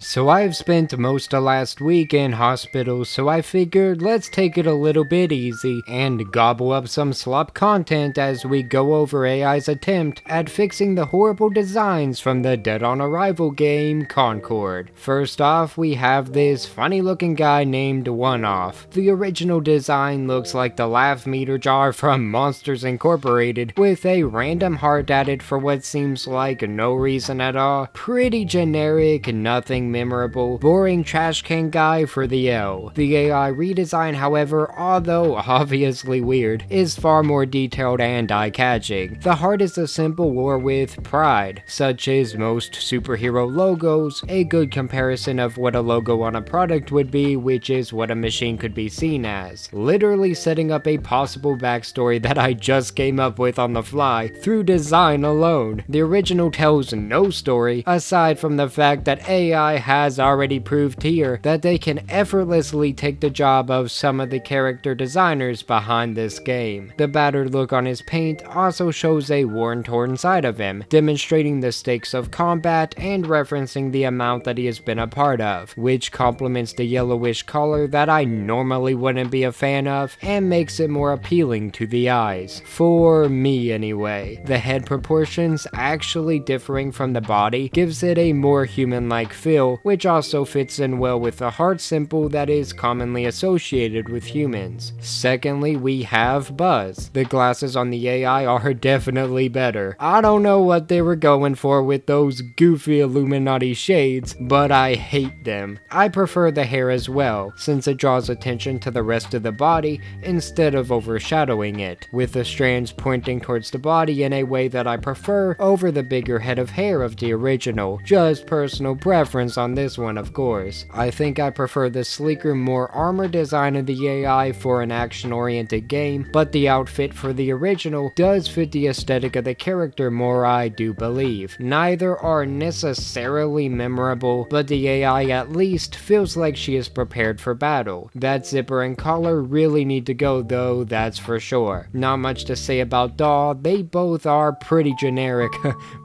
So I've spent most of last week in hospital, so I figured let's take it a little bit easy and gobble up some slop content as we go over AI's attempt at fixing the horrible designs from the Dead on Arrival game Concord. First off, we have this funny looking guy named One-Off. The original design looks like the laugh meter jar from Monsters Incorporated, with a random heart added for what seems like no reason at all. Pretty generic, nothing memorable, boring trash can guy for the L. The AI redesign, however, although obviously weird, is far more detailed and eye-catching. The heart is a simple war with pride, such as most superhero logos, a good comparison of what a logo on a product would be, which is what a machine could be seen as. Literally setting up a possible backstory that I just came up with on the fly through design alone. The original tells no story, aside from the fact that AI has already proved here that they can effortlessly take the job of some of the character designers behind this game. The battered look on his paint also shows a worn-torn side of him, demonstrating the stakes of combat and referencing the amount that he has been a part of, which complements the yellowish color that I normally wouldn't be a fan of and makes it more appealing to the eyes. For me anyway. The head proportions actually differing from the body gives it a more human-like feel, which also fits in well with the heart symbol that is commonly associated with humans. Secondly, we have Buzz. The glasses on the AI are definitely better. I don't know what they were going for with those goofy Illuminati shades, but I hate them. I prefer the hair as well, since it draws attention to the rest of the body instead of overshadowing it, with the strands pointing towards the body in a way that I prefer over the bigger head of hair of the original. Just personal preference on this one, of course. I think I prefer the sleeker, more armor design of the AI for an action-oriented game, but the outfit for the original does fit the aesthetic of the character more, I do believe. Neither are necessarily memorable, but the AI at least feels like she is prepared for battle. That zipper and collar really need to go though, that's for sure. Not much to say about Doll, they both are pretty generic.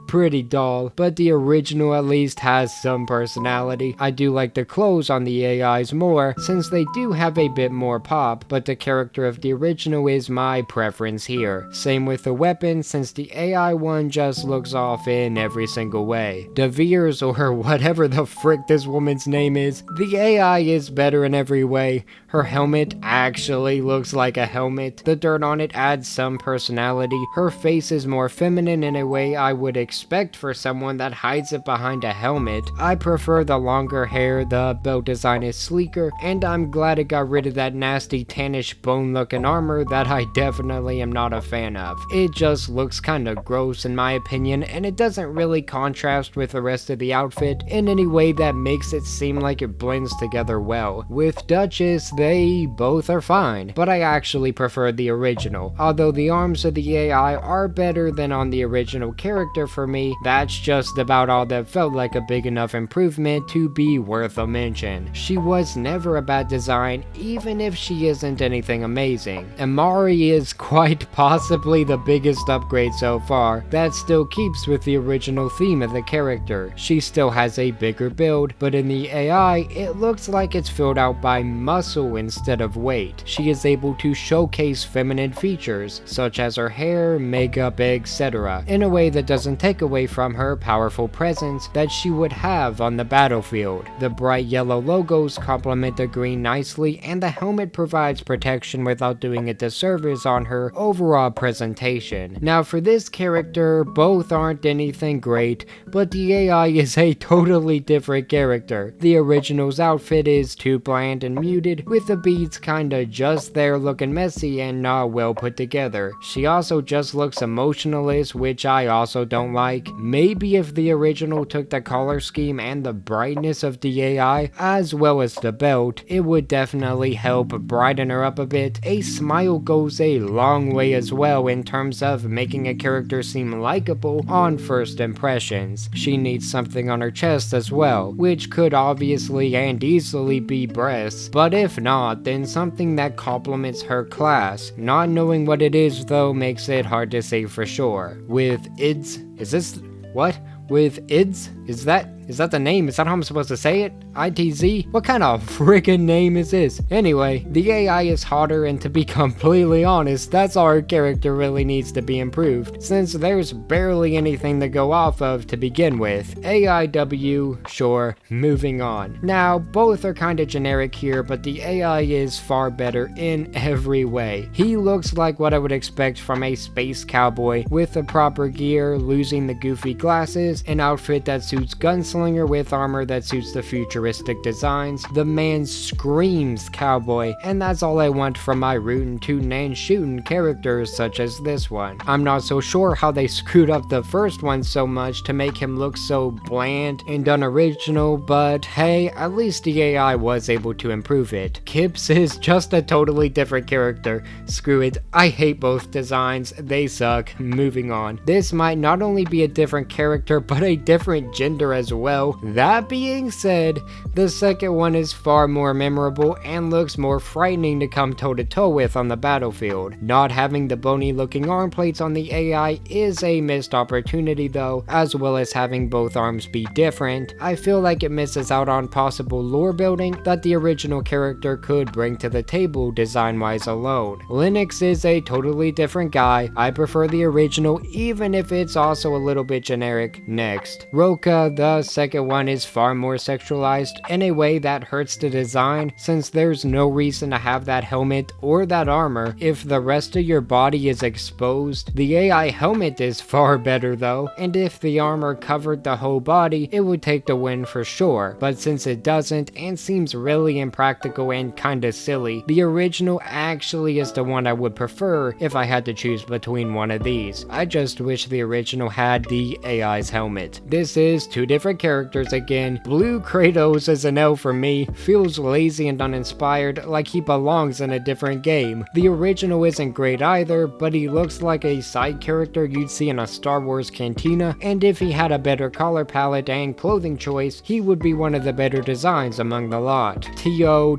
Pretty dull, but the original at least has some personality. I do like the clothes on the AIs more, since they do have a bit more pop, but the character of the original is my preference here. Same with the weapon, since the AI one just looks off in every single way. Deveers, or whatever the frick this woman's name is, the AI is better in every way. Her helmet actually looks like a helmet. The dirt on it adds some personality. Her face is more feminine in a way I would expect for someone that hides it behind a helmet. I prefer the longer hair, the belt design is sleeker, and I'm glad it got rid of that nasty tannish bone looking armor that I definitely am not a fan of. It just looks kinda gross in my opinion, and it doesn't really contrast with the rest of the outfit in any way that makes it seem like it blends together well. With Duchess, they both are fine, but I actually prefer the original. Although the arms of the AI are better than on the original character for me, that's just about all that felt like a big enough improvement to be worth a mention. She was never a bad design, even if she isn't anything amazing. Emari is quite possibly the biggest upgrade so far. That still keeps with the original theme of the character. She still has a bigger build, but in the AI, it looks like it's filled out by muscle instead of weight. She is able to showcase feminine features, such as her hair, makeup, etc., in a way that doesn't take away from her powerful presence that she would have on the battlefield. The bright yellow logos complement the green nicely, and the helmet provides protection without doing a disservice on her overall presentation. Now for this character, both aren't anything great, but the AI is a totally different character. The original's outfit is too bland and muted, with the beads kinda just there looking messy and not well put together. She also just looks emotionless, which I also don't like. Maybe if the original took the color scheme and the brightness of the AI, as well as the belt, it would definitely help brighten her up a bit. A smile goes a long way as well in terms of making a character seem likable on first impressions. She needs something on her chest as well, which could obviously and easily be breasts, but if not, then something that complements her class. Not knowing what it is though makes it hard to say for sure. With IDS, is this, what? With IDS, is that Is that the name? Is that how I'm supposed to say it? ITZ? What kind of friggin' name is this? Anyway, the AI is hotter, and to be completely honest, that's all her character really needs to be improved, since there's barely anything to go off of to begin with. AIW, sure, moving on. Now, both are kinda generic here, but the AI is far better in every way. He looks like what I would expect from a space cowboy, with the proper gear, losing the goofy glasses, an outfit that suits Gunslinger with armor that suits the futuristic designs. The man screams cowboy, and that's all I want from my rootin' tootin' and shootin' characters such as this one. I'm not so sure how they screwed up the first one so much to make him look so bland and unoriginal, but hey, at least the AI was able to improve it. Kyps is just a totally different character. Screw it, I hate both designs, they suck. Moving on. This might not only be a different character, but a different gender as well. That being said, the second one is far more memorable and looks more frightening to come toe to toe with on the battlefield. Not having the bony looking arm plates on the AI is a missed opportunity though, as well as having both arms be different. I feel like it misses out on possible lore building that the original character could bring to the table design wise alone. Lennox is a totally different guy. I prefer the original even if it's also a little bit generic. Next, Roka, the second one, is far more sexualized in a way that hurts the design, since there's no reason to have that helmet or that armor if the rest of your body is exposed. The AI helmet is far better though, and if the armor covered the whole body, it would take the win for sure, but since it doesn't and seems really impractical and kinda silly, the original actually is the one I would prefer if I had to choose between one of these. I just wish the original had the AI's helmet. This is two different characters again. Blue Kratos is an L for me. Feels lazy and uninspired, like he belongs in a different game. The original isn't great either, but he looks like a side character you'd see in a Star Wars Cantina, and if he had a better color palette and clothing choice, he would be one of the better designs among the lot. Teo,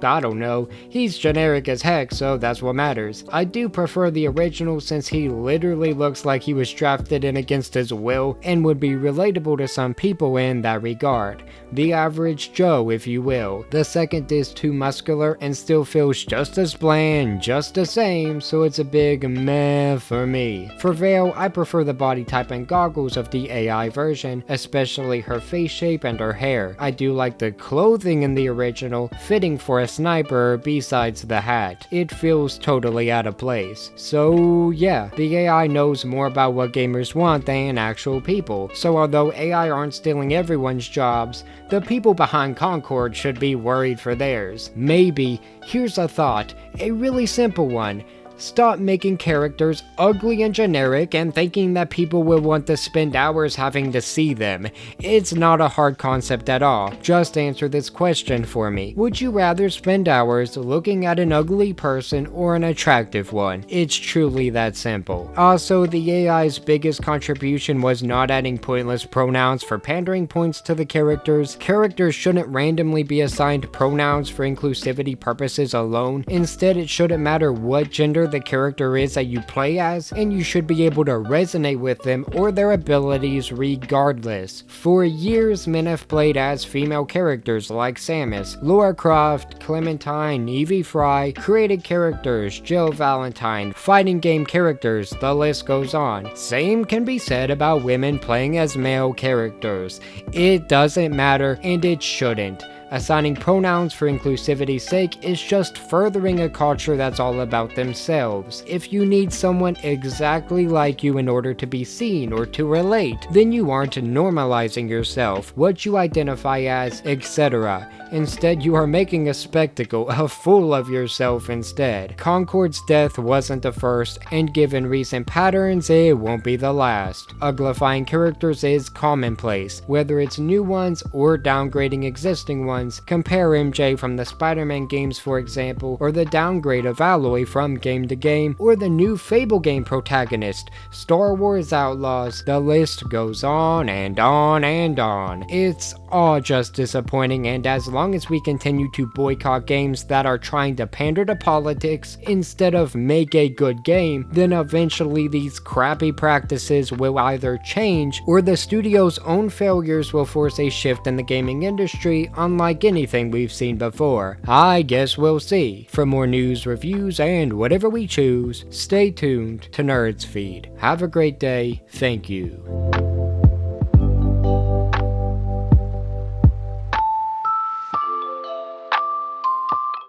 I don't know. He's generic as heck, so that's what matters. I do prefer the original since he literally looks like he was drafted in against his will and would be relatable to some people in that regard. The average Joe, if you will. The second is too muscular and still feels just as bland, just the same, so it's a big meh for me. For Vale, I prefer the body type and goggles of the AI version, especially her face shape and her hair. I do like the clothing in the original, fitting for a sniper besides the hat. It feels totally out of place. So yeah, the AI knows more about what gamers want than actual people. So although AI aren't stealing everyone's jobs, the people behind Concord should be worried for theirs. Maybe, here's a thought, a really simple one. Stop making characters ugly and generic and thinking that people will want to spend hours having to see them. It's not a hard concept at all. Just answer this question for me. Would you rather spend hours looking at an ugly person or an attractive one? It's truly that simple. Also, the AI's biggest contribution was not adding pointless pronouns for pandering points to the characters. Characters shouldn't randomly be assigned pronouns for inclusivity purposes alone. Instead, it shouldn't matter what gender the character is that you play as, and you should be able to resonate with them or their abilities regardless. For years, men have played as female characters like Samus, Lara Croft, Clementine, Evie Fry, created characters, Jill Valentine, fighting game characters, the list goes on. Same can be said about women playing as male characters. It doesn't matter, and it shouldn't. Assigning pronouns for inclusivity's sake is just furthering a culture that's all about themselves. If you need someone exactly like you in order to be seen or to relate, then you aren't normalizing yourself, what you identify as, etc. Instead, you are making a spectacle, a fool of yourself instead. Concord's death wasn't the first, and given recent patterns, it won't be the last. Uglifying characters is commonplace, whether it's new ones or downgrading existing ones. ones. Compare MJ from the Spider-Man games, for example, or the downgrade of Alloy from game to game, or the new Fable game protagonist, Star Wars Outlaws. The list goes on and on and on. It's all just disappointing, and as long as we continue to boycott games that are trying to pander to politics instead of make a good game, then eventually these crappy practices will either change, or the studio's own failures will force a shift in the gaming industry unlike anything we've seen before. I guess we'll see. For more news, reviews, and whatever we choose, stay tuned to Nerdsfeed. Have a great day. Thank you.